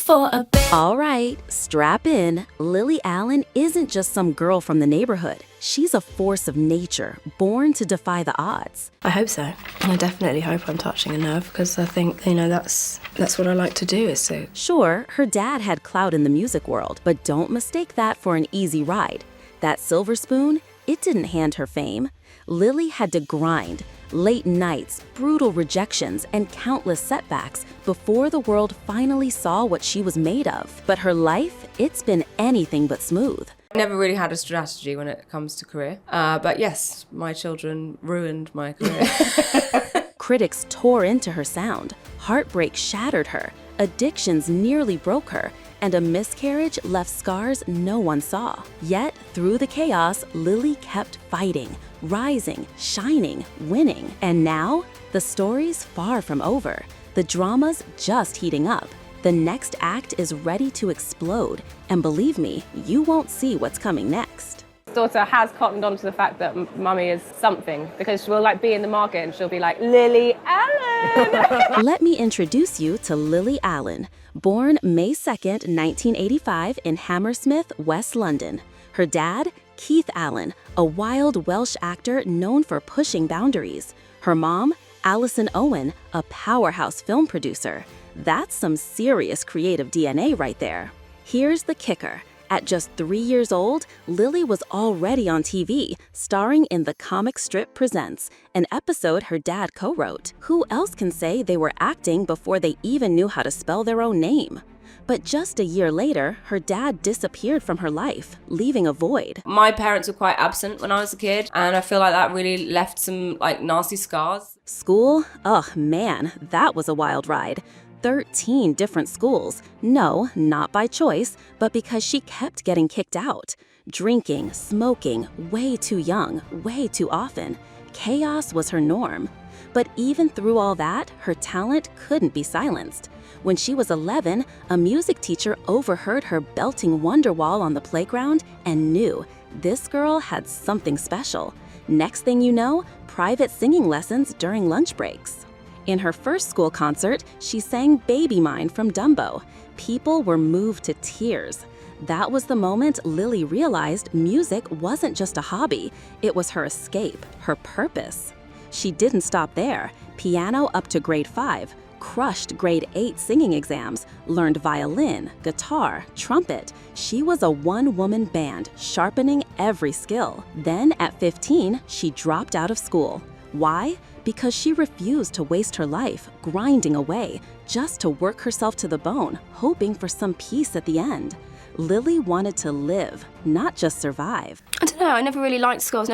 for a bit. All right, strap in. Lily Allen isn't just some girl from the neighborhood. She's a force of nature, born to defy the odds. I hope so. I definitely hope I'm touching a nerve, because I think, that's what I like to do, is to... Sure, her dad had clout in the music world, but don't mistake that for an easy ride. That silver spoon, it didn't hand her fame. Lily had to grind. Late nights, brutal rejections, and countless setbacks before the world finally saw what she was made of. But her life, it's been anything but smooth. I never really had a strategy when it comes to career. But yes, my children ruined my career. Critics tore into her sound. Heartbreak shattered her. Addictions nearly broke her. And a miscarriage left scars no one saw. Yet, through the chaos, Lily kept fighting, rising, shining, winning. And now, the story's far from over. The drama's just heating up. The next act is ready to explode. And believe me, you won't see what's coming next. Daughter has cottoned on to the fact that mummy is something, because she'll be in the market and she'll be like, Lily Allen. Let me introduce you to Lily Allen, born May 2nd, 1985 in Hammersmith, West London. Her dad, Keith Allen, a wild Welsh actor known for pushing boundaries. Her mom, Alison Owen, a powerhouse film producer. That's some serious creative DNA right there. Here's the kicker. At just 3 years old, Lily was already on TV, starring in The Comic Strip Presents, an episode her dad co-wrote. Who else can say they were acting before they even knew how to spell their own name? But just a year later, her dad disappeared from her life, leaving a void. My parents were quite absent when I was a kid, and I feel like that really left some nasty scars. School? Ugh, man, that was a wild ride. 13 different schools. No, not by choice, but because she kept getting kicked out. Drinking, smoking, way too young, way too often. Chaos was her norm. But even through all that, her talent couldn't be silenced. When she was 11, a music teacher overheard her belting Wonderwall on the playground and knew this girl had something special. Next thing you know, private singing lessons during lunch breaks. In her first school concert, she sang Baby Mine from Dumbo. People were moved to tears. That was the moment Lily realized music wasn't just a hobby, it was her escape, her purpose. She didn't stop there. Piano up to grade 5, crushed grade 8 singing exams, learned violin, guitar, trumpet. She was a one-woman band, sharpening every skill. Then at 15, she dropped out of school. Why? Because she refused to waste her life grinding away just to work herself to the bone, hoping for some peace at the end. Lily wanted to live, not just survive. I don't know, I never really liked school. I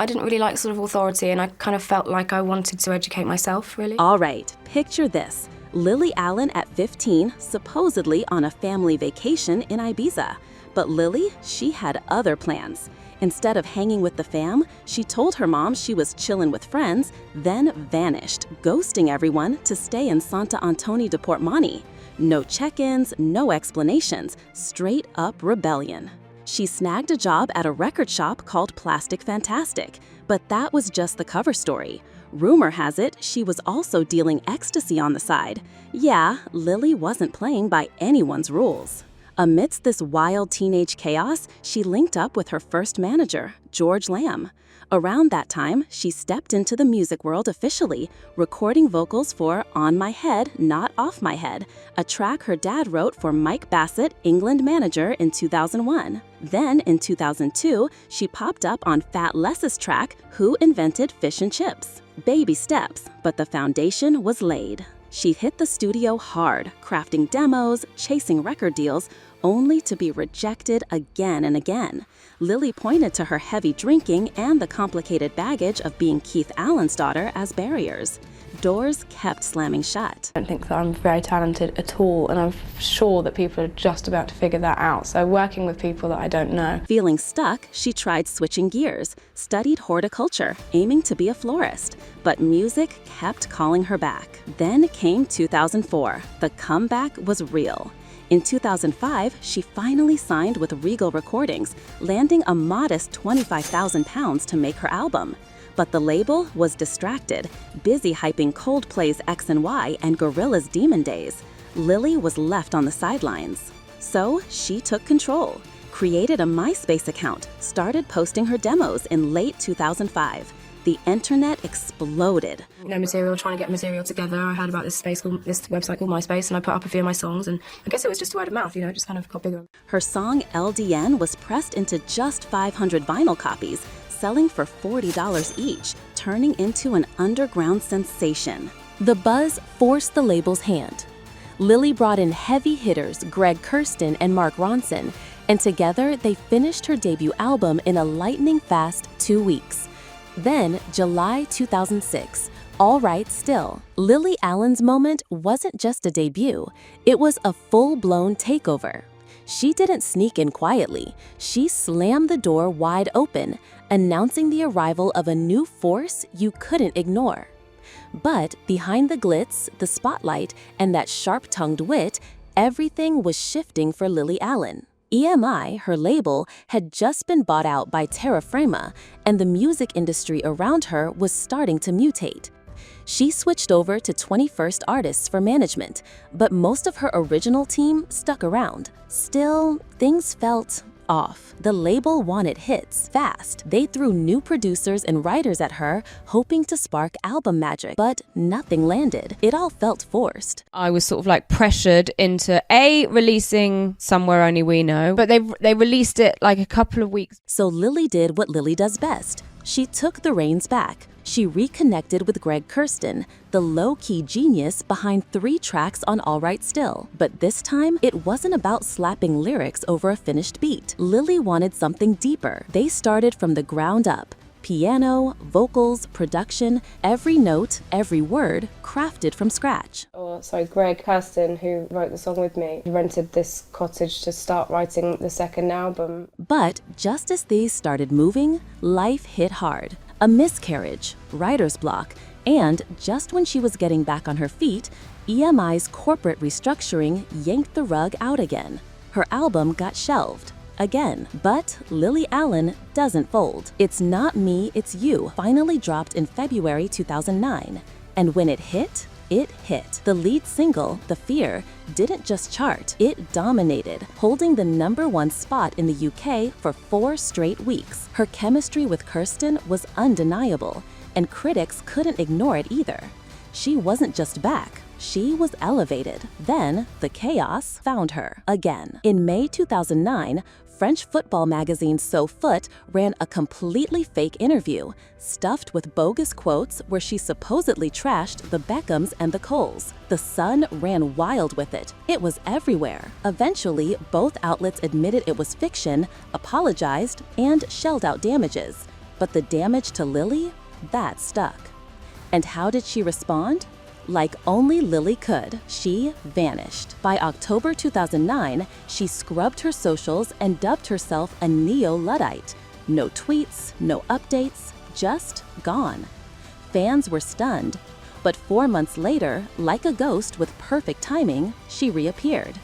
didn't really like sort of authority, and I kind of felt like I wanted to educate myself, really. All right, picture this. Lily Allen at 15, supposedly on a family vacation in Ibiza. But Lily, she had other plans. Instead of hanging with the fam, she told her mom she was chillin' with friends, then vanished, ghosting everyone to stay in Santa Antoni de Portmany. No check-ins, no explanations, straight up rebellion. She snagged a job at a record shop called Plastic Fantastic, but that was just the cover story. Rumor has it she was also dealing ecstasy on the side. Yeah, Lily wasn't playing by anyone's rules. Amidst this wild teenage chaos, she linked up with her first manager, George Lamb. Around that time, she stepped into the music world officially, recording vocals for On My Head, Not Off My Head, a track her dad wrote for Mike Bassett, England manager, in 2001. Then, in 2002, she popped up on Fat Less's track, Who Invented Fish and Chips? Baby steps, but the foundation was laid. She hit the studio hard, crafting demos, chasing record deals, only to be rejected again and again. Lily pointed to her heavy drinking and the complicated baggage of being Keith Allen's daughter as barriers. Doors kept slamming shut. I don't think that I'm very talented at all, and I'm sure that people are just about to figure that out. So working with people that I don't know. Feeling stuck, she tried switching gears, studied horticulture, aiming to be a florist. But music kept calling her back. Then came 2004. The comeback was real. In 2005, she finally signed with Regal Recordings, landing a modest £25,000 to make her album. But the label was distracted, busy hyping Coldplay's X and Y and Gorillaz' Demon Days. Lilly was left on the sidelines. So she took control, created a MySpace account, started posting her demos in late 2005. The internet exploded. Material, trying to get material together. I heard about this website called MySpace, and I put up a few of my songs, and I guess it was just word of mouth, it just kind of got bigger. Her song LDN was pressed into just 500 vinyl copies, selling for $40 each, turning into an underground sensation. The buzz forced the label's hand. Lilly brought in heavy hitters Greg Kurstin and Mark Ronson, and together they finished her debut album in a lightning-fast 2 weeks. Then, July 2006, All Right Still. Lilly Allen's moment wasn't just a debut, it was a full-blown takeover. She didn't sneak in quietly, she slammed the door wide open, announcing the arrival of a new force you couldn't ignore. But behind the glitz, the spotlight, and that sharp-tongued wit, everything was shifting for Lilly Allen. EMI, her label, had just been bought out by Terra Firma, and the music industry around her was starting to mutate. She switched over to 21st Artists for management, but most of her original team stuck around. Still, things felt off. The label wanted hits fast. They threw new producers and writers at her, hoping to spark album magic, but nothing landed. It all felt forced. I was sort of like pressured into releasing Somewhere Only We Know, but they released it like a couple of weeks. So Lilly did what Lilly does best. She took the reins back. She reconnected with Greg Kurstin, the low-key genius behind 3 tracks on All Right Still. But this time, it wasn't about slapping lyrics over a finished beat. Lilly wanted something deeper. They started from the ground up. Piano, vocals, production, every note, every word, crafted from scratch. Greg Kurstin, who wrote the song with me, rented this cottage to start writing the second album. But just as these started moving, life hit hard. A miscarriage, writer's block, and just when she was getting back on her feet, EMI's corporate restructuring yanked the rug out again. Her album got shelved. Again, but Lilly Allen doesn't fold. It's Not Me, It's You finally dropped in February 2009. And when it hit, it hit. The lead single, The Fear, didn't just chart, it dominated, holding the #1 spot in the UK for 4 straight weeks. Her chemistry with Kurstin was undeniable, and critics couldn't ignore it either. She wasn't just back, she was elevated. Then, the chaos found her again. In May 2009, French football magazine So Foot ran a completely fake interview, stuffed with bogus quotes where she supposedly trashed the Beckhams and the Coles. The Sun ran wild with it. It was everywhere. Eventually, both outlets admitted it was fiction, apologized, and shelled out damages. But the damage to Lilly? That stuck. And how did she respond? Like only Lilly could, she vanished. By October 2009, she scrubbed her socials and dubbed herself a neo-Luddite. No tweets, no updates, just gone. Fans were stunned, but 4 months later, like a ghost with perfect timing, she reappeared.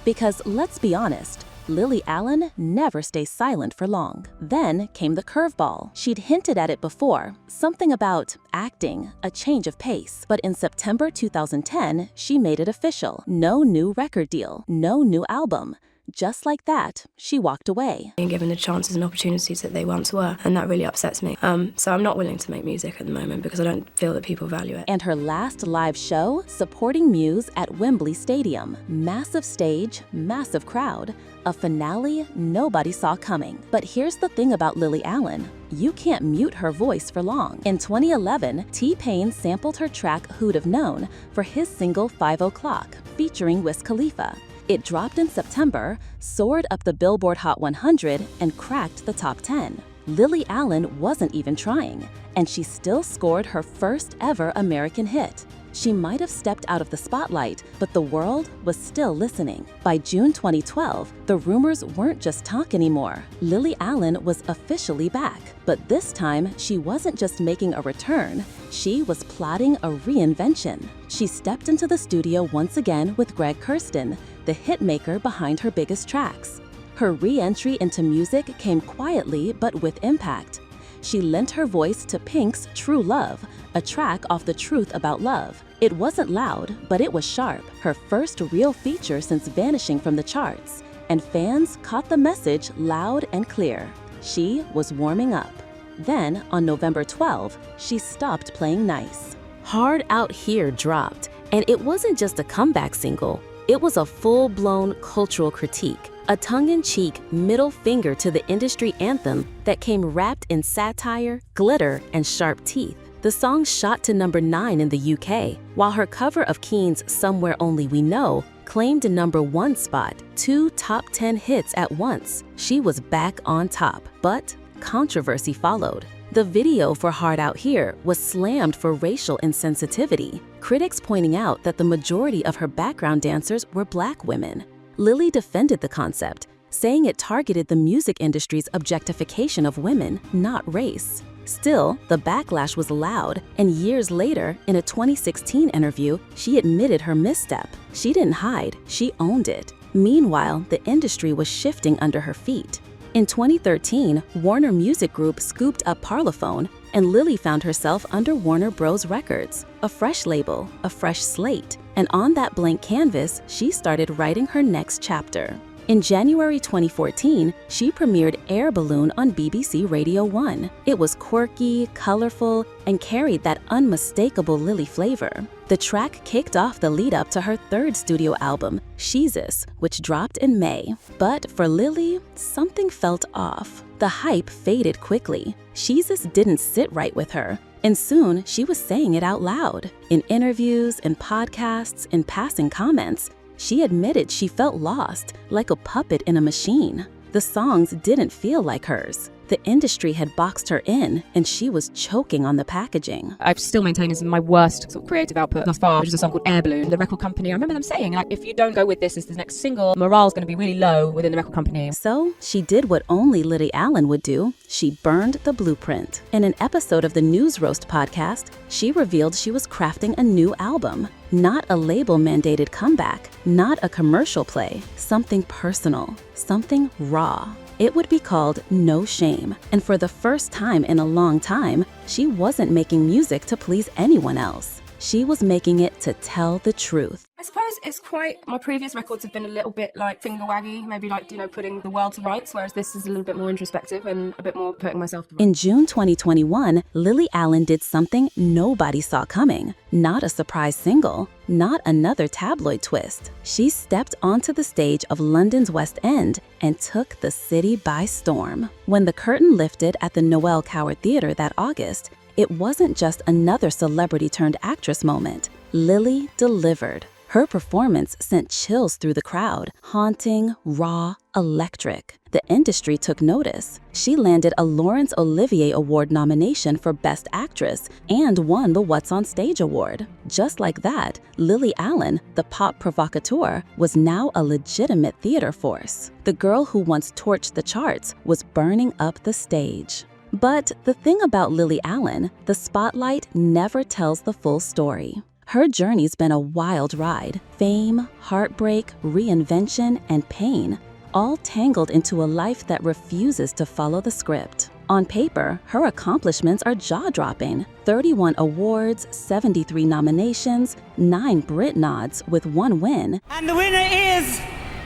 Because let's be honest, Lilly Allen never stays silent for long. Then came the curveball. She'd hinted at it before, something about acting, a change of pace. But in September 2010, she made it official. No new record deal, no new album. Just like that, she walked away. Being given the chances and opportunities that they once were, and that really upsets me. So I'm not willing to make music at the moment because I don't feel that people value it. And her last live show, supporting Muse at Wembley Stadium. Massive stage, massive crowd, a finale nobody saw coming. But here's the thing about Lilly Allen. You can't mute her voice for long. In 2011, T-Pain sampled her track Who'd Have Known for his single 5 O'Clock, featuring Wiz Khalifa. It dropped in September, soared up the Billboard Hot 100, and cracked the top 10. Lilly Allen wasn't even trying, and she still scored her first ever American hit. She might have stepped out of the spotlight, but the world was still listening. By June 2012, the rumors weren't just talk anymore. Lilly Allen was officially back. But this time, she wasn't just making a return, she was plotting a reinvention. She stepped into the studio once again with Greg Kurstin, the hitmaker behind her biggest tracks. Her re-entry into music came quietly but with impact. she lent her voice to Pink's True Love, a track off The Truth About Love. It wasn't loud, but it was sharp, her first real feature since vanishing from the charts. And fans caught the message loud and clear. She was warming up. Then, on November 12, she stopped playing nice. Hard Out Here dropped, and it wasn't just a comeback single. It was a full-blown cultural critique, a tongue-in-cheek middle finger to the industry anthem that came wrapped in satire, glitter, and sharp teeth. The song shot to number 9 in the UK, while her cover of Keane's Somewhere Only We Know claimed a number 1 spot, 2 top 10 hits at once. She was back on top, but controversy followed. The video for Hard Out Here was slammed for racial insensitivity, critics pointing out that the majority of her background dancers were Black women. Lilly defended the concept, saying it targeted the music industry's objectification of women, not race. Still, the backlash was loud, and years later, in a 2016 interview, she admitted her misstep. She didn't hide, she owned it. Meanwhile, the industry was shifting under her feet. In 2013, Warner Music Group scooped up Parlophone, and Lilly found herself under Warner Bros. Records, a fresh label, a fresh slate. And on that blank canvas, she started writing her next chapter. In January 2014, she premiered Air Balloon on BBC Radio 1. It was quirky, colorful, and carried that unmistakable Lilly flavor. The track kicked off the lead-up to her third studio album, Sheezus, which dropped in May. But for Lilly, something felt off. The hype faded quickly. Sheezus didn't sit right with her. And soon, she was saying it out loud. In interviews, in podcasts, in passing comments, she admitted she felt lost, like a puppet in a machine. The songs didn't feel like hers. The industry had boxed her in, and she was choking on the packaging. I still maintain this is my worst sort of creative output thus far, which is a song called Air Balloon. The record company, I remember them saying, like, if you don't go with this as the next single, morale's going to be really low within the record company. So she did what only Lilly Allen would do. She burned the blueprint. In an episode of the News Roast podcast, she revealed she was crafting a new album. Not a label-mandated comeback, not a commercial play, something personal, something raw. It would be called No Shame, and for the first time in a long time, she wasn't making music to please anyone else. She was making it to tell the truth. I suppose it's quite, my previous records have been a little bit like finger waggy, maybe like, putting the world to rights, whereas this is a little bit more introspective and a bit more putting myself to rights. In June 2021, Lilly Allen did something nobody saw coming. Not a surprise single, not another tabloid twist. She stepped onto the stage of London's West End and took the city by storm. When the curtain lifted at the Noel Coward Theatre that August, it wasn't just another celebrity-turned-actress moment. Lilly delivered. Her performance sent chills through the crowd, haunting, raw, electric. The industry took notice. She landed a Laurence Olivier Award nomination for Best Actress and won the What's on Stage Award. Just like that, Lilly Allen, the pop provocateur, was now a legitimate theater force. The girl who once torched the charts was burning up the stage. But the thing about Lilly Allen, the spotlight never tells the full story. Her journey's been a wild ride. Fame, heartbreak, reinvention, and pain, all tangled into a life that refuses to follow the script. On paper, her accomplishments are jaw-dropping. 31 awards, 73 nominations, 9 Brit nods with 1 win. And the winner is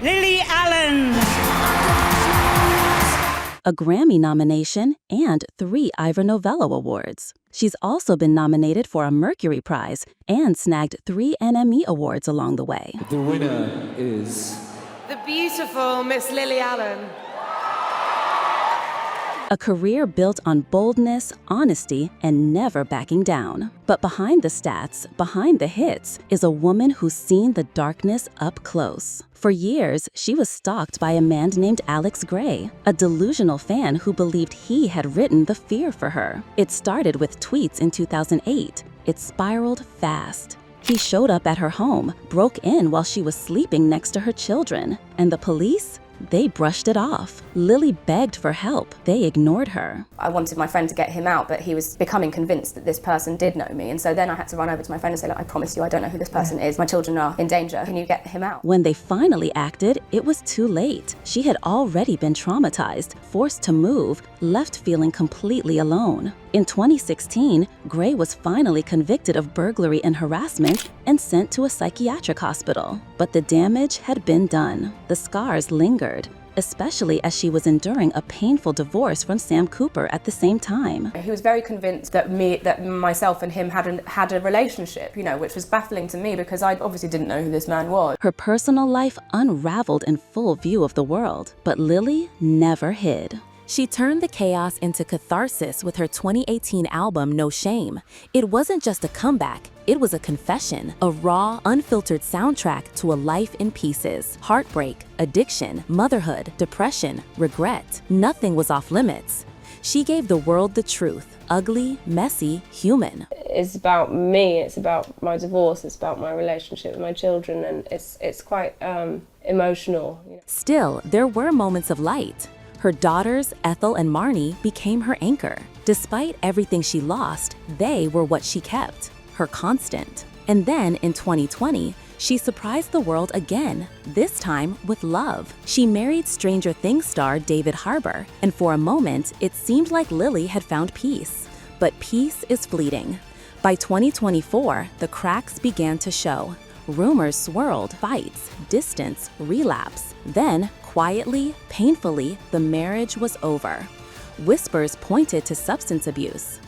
Lilly Allen. A Grammy nomination, and 3 Ivor Novello Awards. She's also been nominated for a Mercury Prize and snagged 3 NME Awards along the way. The winner is the beautiful Miss Lilly Allen. A career built on boldness, honesty, and never backing down. But behind the stats, behind the hits, is a woman who's seen the darkness up close. For years, she was stalked by a man named Alex Gray, a delusional fan who believed he had written The Fear for her. It started with tweets in 2008. It spiraled fast. He showed up at her home, broke in while she was sleeping next to her children, and the police? They brushed it off. Lilly begged for help. They ignored her. I wanted my friend to get him out, but he was becoming convinced that this person did know me. And so then I had to run over to my friend and say, look, I promise you, I don't know who this person is. My children are in danger. Can you get him out? When they finally acted, it was too late. She had already been traumatized, forced to move, left feeling completely alone. In 2016, Gray was finally convicted of burglary and harassment and sent to a psychiatric hospital. But the damage had been done. The scars lingered, especially as she was enduring a painful divorce from Sam Cooper at the same time. He was very convinced that myself and him had a relationship, which was baffling to me because I obviously didn't know who this man was. Her personal life unraveled in full view of the world, but Lilly never hid. She turned the chaos into catharsis with her 2018 album, No Shame. It wasn't just a comeback, it was a confession, a raw, unfiltered soundtrack to a life in pieces. Heartbreak, addiction, motherhood, depression, regret. Nothing was off limits. She gave the world the truth, ugly, messy, human. It's about me, it's about my divorce, it's about my relationship with my children, and it's quite emotional. Still, there were moments of light. Her daughters, Ethel and Marnie, became her anchor. Despite everything she lost, they were what she kept, her constant. And then in 2020, she surprised the world again, this time with love. She married Stranger Things star David Harbour, and for a moment, it seemed like Lilly had found peace. But peace is fleeting. By 2024, the cracks began to show. Rumors swirled, fights, distance, relapse. Then, quietly, painfully, the marriage was over. Whispers pointed to substance abuse.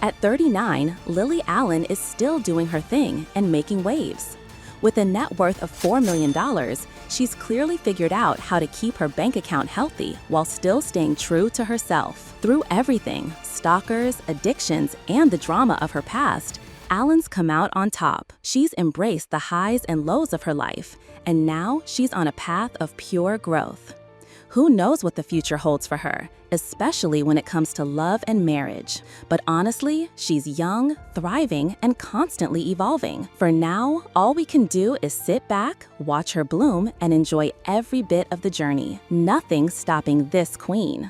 At 39, Lilly Allen is still doing her thing and making waves. With a net worth of $4 million, she's clearly figured out how to keep her bank account healthy while still staying true to herself. Through everything, stalkers, addictions, and the drama of her past, Allen's come out on top. She's embraced the highs and lows of her life, and now she's on a path of pure growth. Who knows what the future holds for her, especially when it comes to love and marriage. But honestly, she's young, thriving, and constantly evolving. For now, all we can do is sit back, watch her bloom, and enjoy every bit of the journey. Nothing's stopping this queen.